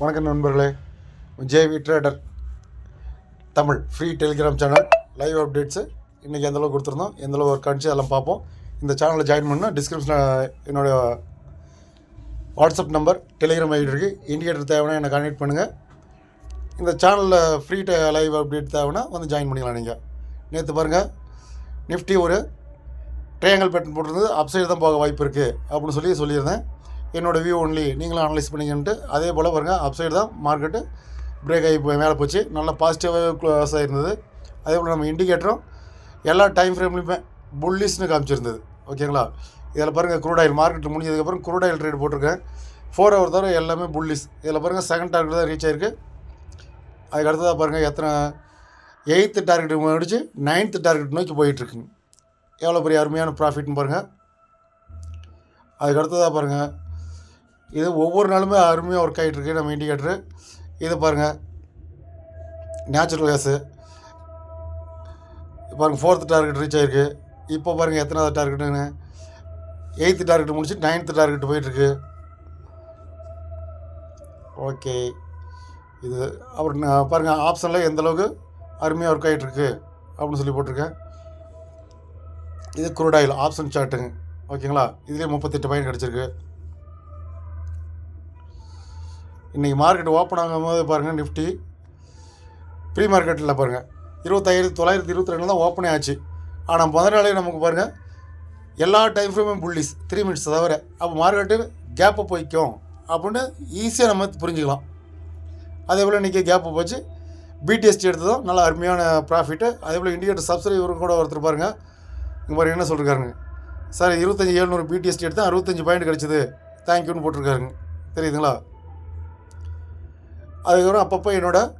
வணக்கம் நண்பர்களே. JV trader Tamil free Telegram channel live updates இன்றைக்கி எந்தளவுக்கு கொடுத்துருந்தோம், எந்தளவு ஒர்க் ஆச்சு அதெல்லாம் பார்ப்போம். இந்த சேனலில் ஜாயின் பண்ணால் டிஸ்கிரிப்ஷனில் என்னோடய வாட்ஸ்அப் நம்பர் டெலிகிராம் ஐடி இருக்குது. இண்டிகேட்டர் தேவைன்னா என்னை கான்டெக்ட் பண்ணுங்கள். இந்த சேனலில் ஃப்ரீ லைவ் அப்டேட் தேவைன்னா வந்து ஜாயின் பண்ணிக்கலாம். நீங்கள் நேற்று பாருங்கள், நிஃப்டி ஒரு ட்ரையாங்கல் பேட்டர்ன் போட்டிருந்தது, அப்சைடு தான் போக வாய்ப்பு இருக்குது அப்படின்னு சொல்லியிருந்தேன். என்னோடய வியூ ஒன்லி, நீங்களும் அனலைஸ் பண்ணிக்கிட்டு அதே போல் பாருங்கள், அப்சைடு தான் மார்க்கெட்டு பிரேக் ஆகி மேலே போச்சு, நல்லா பாசிட்டிவாகவே க்ளோஸ் ஆகிருந்தது. அதே போல் நம்ம இண்டிகேட்டரும் எல்லா டைம் ஃப்ரேம்லையுமே புல்லிஷ்னு காமிச்சிருந்தது. ஓகேங்களா? இதில் பாருங்கள், க்ரூட் ஆயில் மார்க்கெட் முடிஞ்சதுக்கப்புறம் க்ரூட் ஆயில் ட்ரேட் போட்டிருக்கேன். 4 ஹவர் தவிர எல்லாமே புல்லிஷ். இதில் பாருங்கள், செகண்ட் டார்கெட் தான் ரீச் ஆகிருக்கு. அதுக்கு அடுத்ததாக பாருங்கள், எத்தனை 8th டார்கெட் முடிச்சு 9th டார்கெட் நோக்கி போயிட்டுருக்குங்க. எவ்வளோ பெரிய அருமையான ப்ராஃபிட்னு பாருங்கள். அதுக்கு அடுத்ததாக பாருங்கள், இது ஒவ்வொரு நாளுமே அருமையாக ஒர்க் ஆகிட்டுருக்கு நம்ம இண்டிகேட்டரு. இது பாருங்கள், நேச்சுரல் கேஸு பாருங்கள், 4th டார்கெட் ரீச் ஆகிருக்கு. இப்போ பாருங்கள் எத்தனாவது டார்கெட்டுன்னு, 8th டார்கெட் முடிச்சு 9th டார்கெட் போயிட்டுருக்கு. ஓகே, இது அப்புறம் பாருங்கள், ஆப்ஷனில் எந்தளவுக்கு அருமையாக ஒர்க் ஆகிட்டுருக்கு அப்படின்னு சொல்லி போட்டிருக்கேன். இது க்ரூட் ஆயில் ஆப்ஷன் சார்ட்டுங்க. ஓகேங்களா? இதுலேயே 38 பாயிண்ட் கிடச்சிருக்கு. இன்றைக்கி மார்க்கெட் ஓப்பன் ஆகும்போது பாருங்கள், நிஃப்டி ப்ரீ மார்க்கெட்டில் பாருங்கள் 25,922 தான் ஓப்பனே ஆச்சு. ஆனால் முதல் நாளே நமக்கு பாருங்கள் எல்லா டைம் ஃப்ரேமும் புல்லிஸ் 3 மினிட்ஸ் தவிர. அப்போ மார்க்கெட்டு கேப்பை போய்க்கும் அப்படின்னு ஈஸியாக நம்ம புரிஞ்சுக்கலாம். அதே போல் இன்றைக்கி கேப்பை போச்சு, பிடிஎஸ்டி எடுத்ததும் நல்லா அருமையான ப்ராஃபிட்டு. அதே போல் இண்டிகேட்டர் சப்ஸ்கிரைபரும் கூட ஒருத்தர் பாருங்கள், இங்கே பாருங்கள் என்ன சொல்லியிருக்காருங்க, சார் 25,700 பிடிஎஸ்டி எடுத்தால் 65 பாயிண்ட் கிடச்சிது, தேங்க்யூன்னு போட்டிருக்காருங்க. தெரியுதுங்களா? அதுக்கப்புறம் அப்பப்போ என்னோடய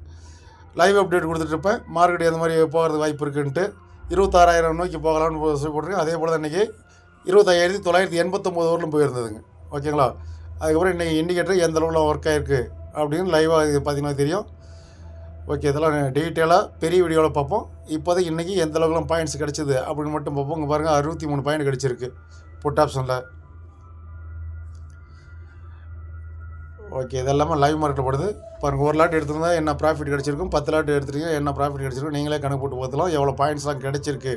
லைவ் அப்டேட் கொடுத்துட்ருப்பேன், மார்க்கெட் எந்த மாதிரி போகிறதுக்கு வாய்ப்பு இருக்குன்ட்டு. 26,000 நோக்கி போகலான்னு போட்டிருக்கேன். அதே போல் தான் இன்றைக்கி 25,989 வரலும் போயிருந்ததுங்க. ஓகேங்களா? அதுக்கப்புறம் இன்றைக்கி இண்டிகேட்டர் எந்த அளவில் ஒர்க் ஆகிருக்கு அப்படின்னு லைவாக இது பார்த்தீங்கன்னா தெரியும். ஓகே, இதெல்லாம் டீட்டெயிலாக பெரிய வீடியோவில் பார்ப்போம். இப்போதைக்கு இன்றைக்கி எந்த அளவுக்குலாம் பாயிண்ட்ஸ் கிடச்சிது அப்படின்னு மட்டும் பார்ப்போம். இங்கே பாருங்கள், 63 பாயிண்ட் கிடச்சிருக்கு புட் ஆப்ஷனில். ஓகே, இதெல்லாமே லைவ் மார்க்கெட்டில் படுது பாருங்கள். ஒரு லாட் எடுத்துருந்தால் என்ன ப்ராஃபிட் கிடச்சிருக்கும், 10 லாட் எடுத்துருக்கீங்க என்ன ப்ராஃபிட் கிடச்சிருக்கும், நீங்களே கணக்கு போட்டு பார்த்துலாம் எவ்வளோ பாயிண்ட்ஸ்லாம் கிடச்சிருக்கு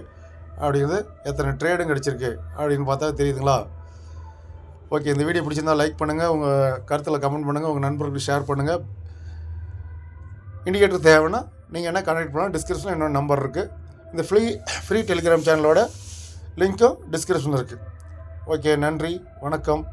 அப்படிங்கிறது, எத்தனை ட்ரேடும் கிடச்சிருக்கு அப்படின்னு பார்த்தா தெரியுதுங்களா? ஓகே, இந்த வீடியோ பிடிச்சிருந்தால் லைக் பண்ணுங்கள், உங்கள் கருத்தில் கமெண்ட் பண்ணுங்கள், உங்கள் நண்பர்களுக்கு ஷேர் பண்ணுங்கள். இண்டிகேட்டர் தேவைன்னா நீங்கள் என்ன கான்டெக்ட் பண்ணலாம், டிஸ்கிரிப்ஷனில் என்னோட நம்பர் இருக்குது. இந்த ஃப்ரீ டெலிகிராம் சேனலோட லிங்க்கும் டிஸ்கிரிப்ஷனில் இருக்குது. ஓகே, நன்றி, வணக்கம்.